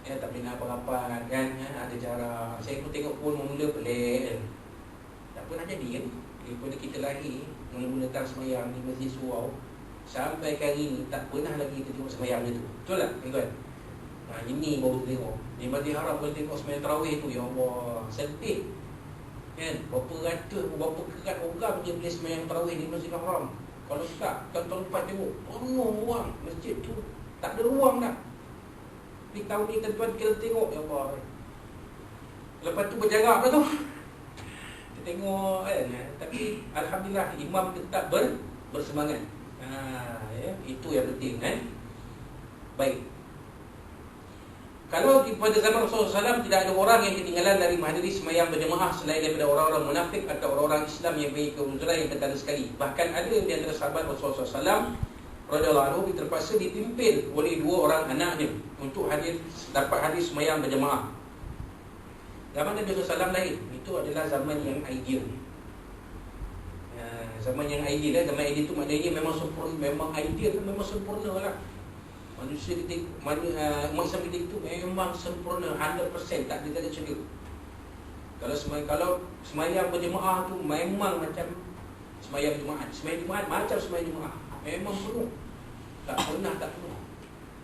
Tak boleh nak apa-apa kan, ada cara. Saya pun tengok pun mula pelik. Tak apa nak jadi kan. Daripada kita lahir mula-mula datang semayang di masjid surau, sampai hari ni tak pernah lagi kita tengok semayang dia tu. Betul tak tuan-tuan? Ini baru kita tengok. Di Masjid Haram boleh tengok semayang tarawih tu. Ya Allah, sedih kan? Berapa ratus, berapa kerat orang dia boleh semayang tarawih di Masjid Haram. Kalau tak, tahun lepas tengok penuh orang, masjid tu tak ada ruang dah. Di tahun ni tuan-tuan kita tengok, ya Allah. Lepas tu berjarak dah tu. Kita tengok kan. Tapi alhamdulillah imam tetap bersemangat. Itu yang penting kan. Baik. Kalau pada zaman Rasulullah SAW tidak ada orang yang ketinggalan dari menghadiri semayang berjemaah selain daripada orang-orang munafik atau orang-orang Islam yang bagi keuzuran yang terkadang sekali. Bahkan ada di antara sahabat Rasulullah SAW radhiyallahu anhu terpaksa dipimpin oleh 2 orang anaknya untuk dapat hadir semayang berjemaah. Zaman Nabi SAW lahir, itu adalah zaman yang ideal. Zaman yang ideal, zaman ideal itu maknanya memang sempurna, memang ideal, memang sempurna lah. Manusia kita, umat Islam kita itu memang sempurna 100%, tak ada celah. Kalau semayang berjemaah tu memang macam semayang Jumaat. Semayang Jumaat macam semayang Jumaat, memang penuh. Tak pernah tak penuh.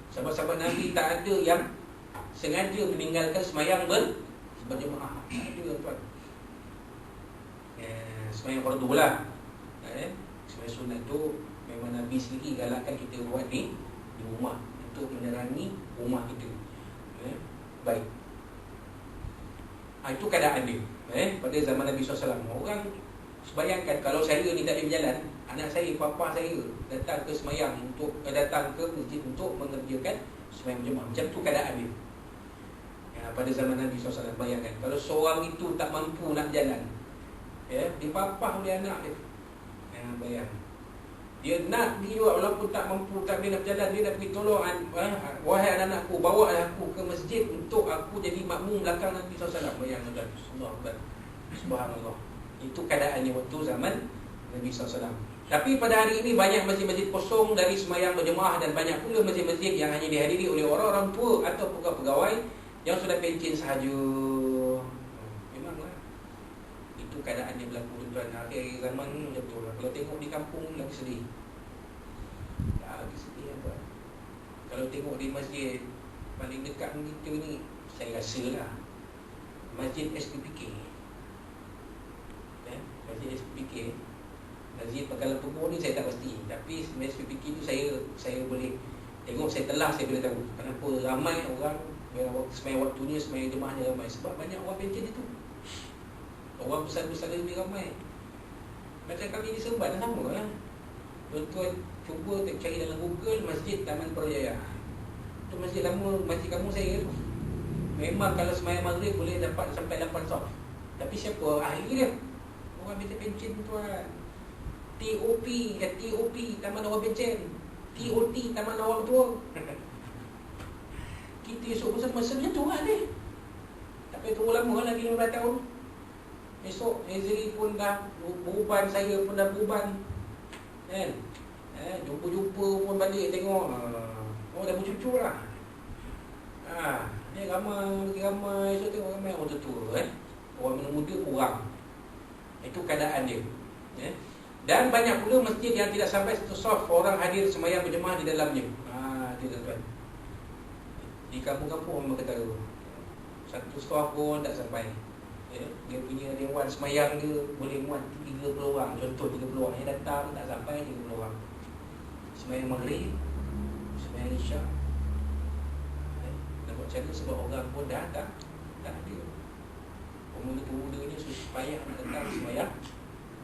Sahabat-sahabat Nabi tak ada yang sengaja meninggalkan semayang berjemaah. Tak ada tuan. Semayang fardu lah. Semayang sunat tu memang Nabi sendiri galakkan kita buat di rumah untuk menerangi rumah itu. Baik. Itu keadaan dia. Pada zaman Nabi SAW, orang bayangkan kalau saya ni tak ada berjalan, anak saya, papa saya datang ke semayang untuk datang ke masjid untuk mengerjakan semayang jemaah. Macam tu keadaan dia. Pada zaman Nabi SAW, bayangkan kalau seorang itu tak mampu nak jalan, dia papa oleh anak dia. Bayang. Dia nak pergi juga walaupun tak mampu, tak boleh nak berjalan, dia nak pergi tolong, wahai anak-anakku, bawa aku ke masjid untuk aku jadi makmum belakang Nabi SAW. Bayangkan, subhanallah. Itu keadaannya waktu zaman Nabi SAW. Tapi pada hari ini banyak masjid-masjid kosong dari semayang berjemaah dan banyak pula masjid-masjid yang hanya dihadiri oleh orang-orang tua atau pegawai yang sudah pencen sahaja. Memanglah itu keadaan yang berlaku tuan. Akhir zaman ni betul lah. Kalau tengok di kampung lagi sedih. Lagi sedih tuan. Kalau tengok di masjid paling dekat kita ni, saya rasa lah Masjid SPPK. Masjid SPPK, Masjid Pekalan Punggung ni saya tak pasti. Tapi SPPK tu saya boleh Tengok saya telah, saya boleh tahu kenapa ramai orang sembahyang waktunya, sembahyang jemaahnya ramai. Sebab banyak orang pencen itu. Orang besar-besar lebih ramai. Macam kami di Seremban sama lah. Tuan-tuan cuba cari dalam Google Masjid Taman Perayaan. Itu masjid lama, masjid kamu saya tu. Memang kalau sembahyang maghrib boleh dapat sampai 8 saf. Tapi siapa ahli dia? Orang pencen tuan. TOP, Taman Orang Pencen. TOT, Taman Orang Tua. Kita esok masa macam tu lah ni. Tak payah tunggu lama lagi 15 tahun. Esok Ezri pun dah beruban, saya pun dah beruban. Kan? Jumpa-jumpa pun balik tengok. Oh dah bercucu lah. Ni ramai esok tengok ramai orang tua Orang muda kurang. Itu keadaan dia. Dan banyak pula masjid yang tidak sampai satu saf orang hadir sembahyang berjemaah di dalamnya. Itu tuan-tuan. Di kampung-kampung memang kata satu saf pun tak sampai. Dia punya dewan sembahyang dia boleh muat 30 orang. Contoh 30 orang yang datang tak sampai 30 orang. Sembahyang maghrib, sembahyang isyak. Nak buat macam mana sebab orang pun dah tak ada. Pemuda-pemuda ni susah payah nak datang sembahyang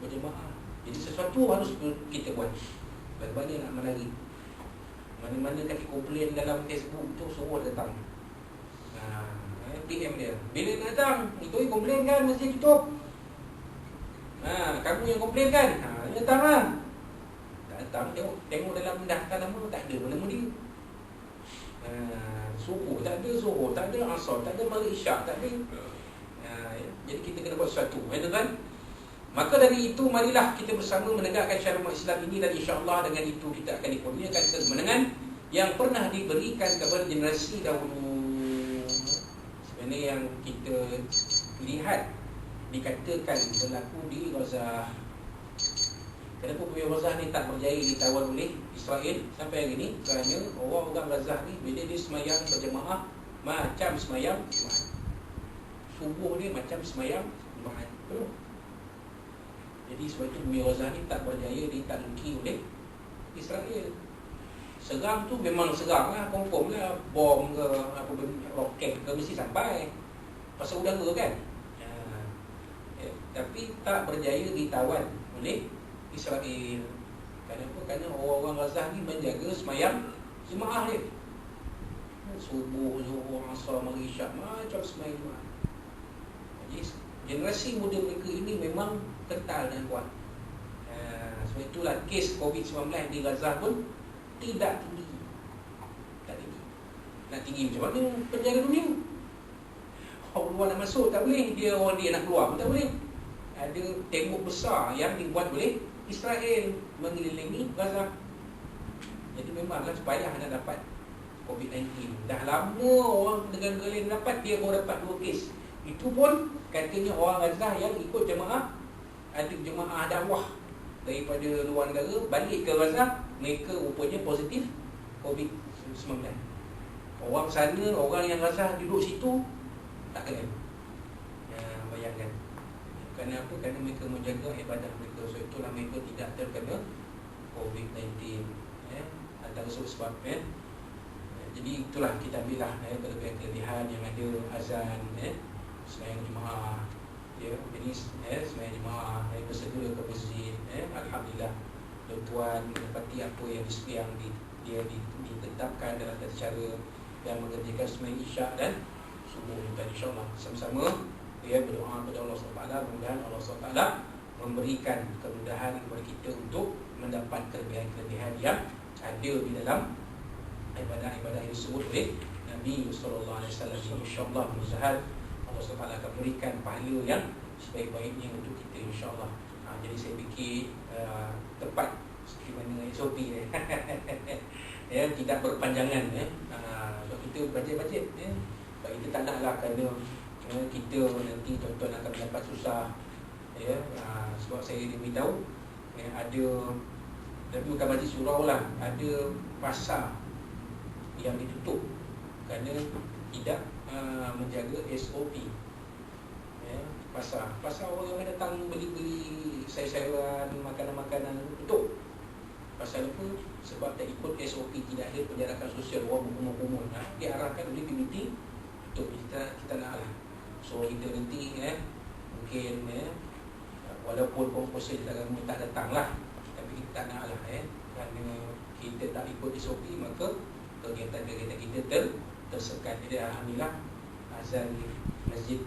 berjemaah. Jadi sesuatu harus kita buat. Bagaimana nak menari. Mana-mana kaki komplain dalam Facebook tu suruh datang. PM dia. Bila nak datang, itu komplain kan masjid tutup. Kamu yang komplain kan? Datang lah. Datang tengok dalam daftar nama tak ada nama dia. Subuh tak ada, zuhur tak ada, asar tak ada, maghrib isyak tak ada. Jadi kita kena buat sesuatu. Kan? Maka dari itu marilah kita bersama menegakkan syariat Islam ini, dan insya-Allah dengan itu kita akan dikurniakan kemenangan yang pernah diberikan kepada generasi dahulu. Sebenarnya yang kita lihat dikatakan berlaku di Gaza. Kenapa Bumi Gaza ni tak berjaya ditawan oleh Israel sampai hari ini? Kerana orang-orang Gaza ni bila dia semayang berjemaah macam semayang Jumaat. Subuh dia macam semayang Jumaat penuh. Jadi sebab itu Bumi Gaza ni tak berjaya ditakluki oleh Israel. Serang tu memang serang lah, confirm lah. Bom ke, apa roket ke mesti sampai. Pasal udara kan. Tapi tak berjaya ditawan oleh Israel. Kenapa? Kerana orang-orang Gaza ni menjaga semayang jemaah dia. Subuh, zuhur, asar, maghrib, isyak macam semayang jemaah. Jadi generasi muda mereka ini memang kental dan kuat. Sebab itulah kes COVID-19 di Gaza pun tidak tinggi. Tak tinggi. Nak tinggi macam mana penjara dunia? Orang luar nak masuk tak boleh. Orang dia nak keluar pun tak boleh. Ada tembok besar yang dibuat oleh Israel mengelilingi Gaza. Jadi memanglah payah nak dapat COVID-19. Dah lama orang negara lain dapat, dia baru dapat 2 kes. Itu pun katanya orang Gaza yang ikut jemaah, ada jemaah dakwah daripada luar negara balik ke Gaza, mereka rupanya positif COVID-19. Orang sana, orang yang Gaza duduk situ tak kena. Bayangkan. Kenapa? Kerana mereka menjaga ibadah mereka. So itulah mereka tidak terkena COVID-19. Antara sebab. Jadi itulah kita ambillah kelebihan-kelebihan yang ada azan, sembahyang jemaah, jadi sembahyang jemaah, bersedia ke masjid, alhamdulillah tuan menepati apa yang ditetapkan dalam tata cara yang mengerjakan sembahyang isyak dan subuh. Dan insya-Allah sama-sama berdoa kepada Allah SWT, mudah-mudahan Allah SWT memberikan kemudahan kepada kita untuk mendapat kelebihan-kelebihan yang ada di dalam ibadah-ibadah yang disebut oleh Nabi sallallahu alaihi wasallam. Insya-Allah mudah-mudahan Allah SWT akan berikan pahala yang sebaik-baiknya untuk kita, insya-Allah. Jadi saya fikir tepat seperti mana SOP ni. Tidak berpanjangan. Sebab kita bajet-bajet. Sebab kita tak naklah kerana kita nanti tuan-tuan akan mendapat susah. Sebab saya diberitahu ada, tapi bukan majlis surau lah, ada pasar yang ditutup kerana tidak menjaga SOP. Pasar orang yang datang beli-beli sayur-sayuran, makanan-makanan tutup. Pasal apa? sebab tak ikut SOP, tidak ada penjarakan sosial, orang berkumur-kumur. Diarahkan oleh komiti untuk kita nak lah. So kita nanti mungkin walaupun proposal agama tak datang lah, tapi kita tak nak lah kerana kita tak ikut SOP, maka kegiatan-kegiatan kita tersekat. Jadi alhamdulillah azan masjid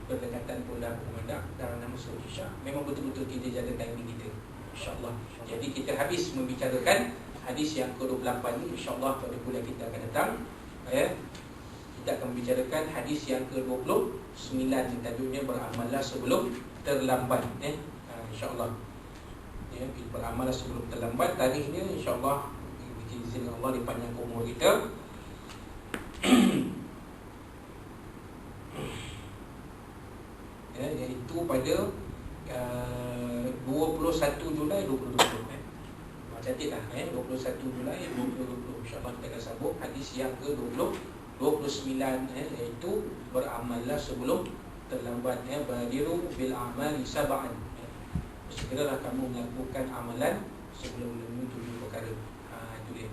berdekatan pun dah berkumandang dalam nama surah Isya. Memang betul-betul kita jaga timing kita, insyaAllah. Jadi kita habis membicarakan hadis yang ke-28 ni, insyaAllah pada bulan kita akan datang kita akan membicarakan hadis yang ke-29 ni, tajuknya beramallah sebelum terlambat. InsyaAllah kita beramallah sebelum terlambat. Tarikhnya insyaAllah izin Allah dipanjangkan umur kita. Iaitu pada 21 Julai 2020. Cantiklah 21 Julai 2020. InsyaAllah kita akan sambung hadis yang ke-29, iaitu beramallah sebelum terlambat. Badiru bil amali sab'an, segeralah kamu melakukan amalan sebelum menuju 7 perkara. Itu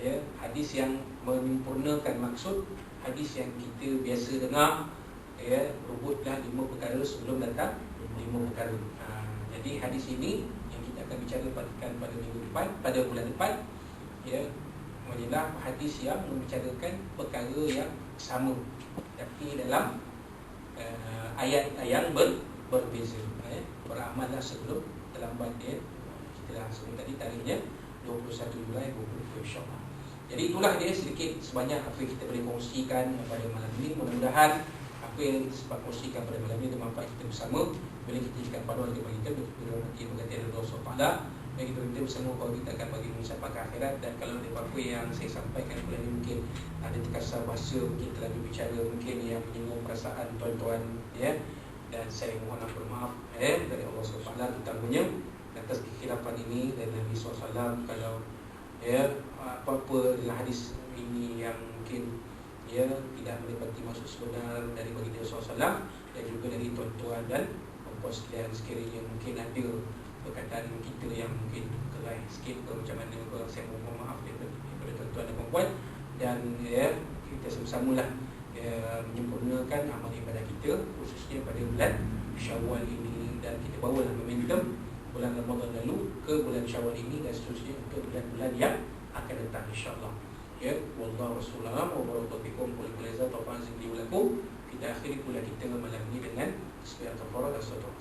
dia hadis yang menyempurnakan maksud hadis yang kita biasa dengar, rubutlah 5 perkara sebelum datang 5 perkara. Jadi hadis ini yang kita akan bicarakan pada minggu depan, pada bulan depan, adalah hadis yang membicarakan perkara yang sama, tapi dalam ayat-ayat yang berbeza. Beramallah sebelum terlambat. Kita dah sebut tadi tarikhnya 21 Julai 2020, insyaAllah. Jadi itulah dia sedikit sebanyak apa yang kita boleh kongsikan pada malam ini. Mudah-mudahan apa yang kita kongsikan pada malam ini bermanfaat kita bersama. Boleh kita jadikan paduan kepada kita berhati berkati Allah SWT. Dan kita minta bersama bahawa kita akan bagi mencapai ke akhirat. Dan kalau ada apa-apa yang saya sampaikan bulan ini mungkin ada terkasar bahasa, mungkin terlalu bicara, mungkin yang menyinggung perasaan tuan-tuan, dan saya mohon maaf dari Allah SWT terutamanya atas kekhilafan ini. Dan Nabi SAW kalau apa-apa dalam hadis ini yang mungkin tidak mendapati maksud sebenar dari baginda Rasulullah SAW, dan juga dari tuan-tuan dan puan sekalian, sekiranya mungkin ada perkataan kita yang mungkin kelai sikit ke macam mana ke, saya mohon maaf daripada tuan-tuan dan puan, dan kita sama-samalah menyempurnakan amal ibadah kita, khususnya pada bulan Syawal ini. Dan kita bawalah momentum bulan Ramadan lalu ke bulan Syawal ini, dan seterusnya ke bulan-bulan yang akan datang, insyaAllah. Wallahu Rasulullah wa barakatuh wa liza tafazim li walakum. Kita akhiri kuliah kita malam ini dengan tasbih al-kafarah dan salat.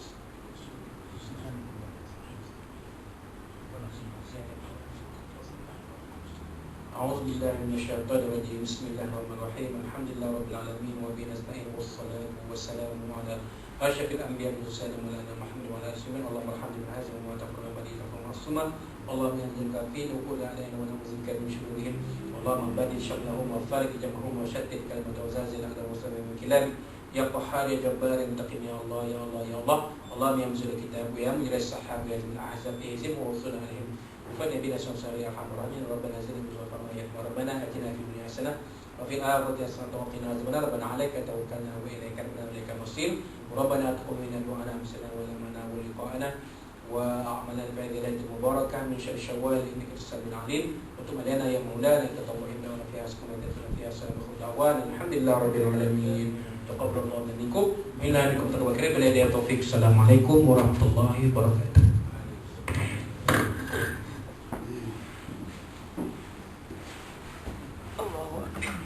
A'udzu billahi minasyaitonir rajim. Bismillahirrahmanirrahim. Alhamdulillahirabbil alamin wa bihi nasta'in wassalatu wassalamu ala asyrafil anbiya'i wal mursalin Muhammad wa ala alihi Allahumma arhamna hazim wa taqabbal badika wa Allahumma inna kafin wa qul alaina wa nuzika min shururihim Allahumma badil shamlahum wa farik jam'ahum wa shattit kalimat wa zazil aqdam wa salam min kilab ya qahhar ya jabbar ya muntaqim ya Allah ya Allah ya Allah. Allahumma yamzil kitab ya mujris sahab ya al-ahzab izim wa usul alaihim wa nabiyina sallallahu alaihi wa sallam. Rabbana zidna min rahmatika wa rabbana atina fid dunya hasanah wa fil akhirati hasanah wa qina adhaban. Rabbana 'alaika tawakkalna wa ilayka al-masir. Rabbana taqabbal minna du'ana wa lamana wa liqa'ana وأعملنا بهذه المباركة من شهر شوال إنك السميع العليم وتب علينا يا مولانا إنك تواب إننا فيها سكون فيها سلام دعوانا الحمد لله رب العالمين تقبل الله منكم إنا بكم تقوى كريم. السلام عليكم ورحمة الله وبركاته.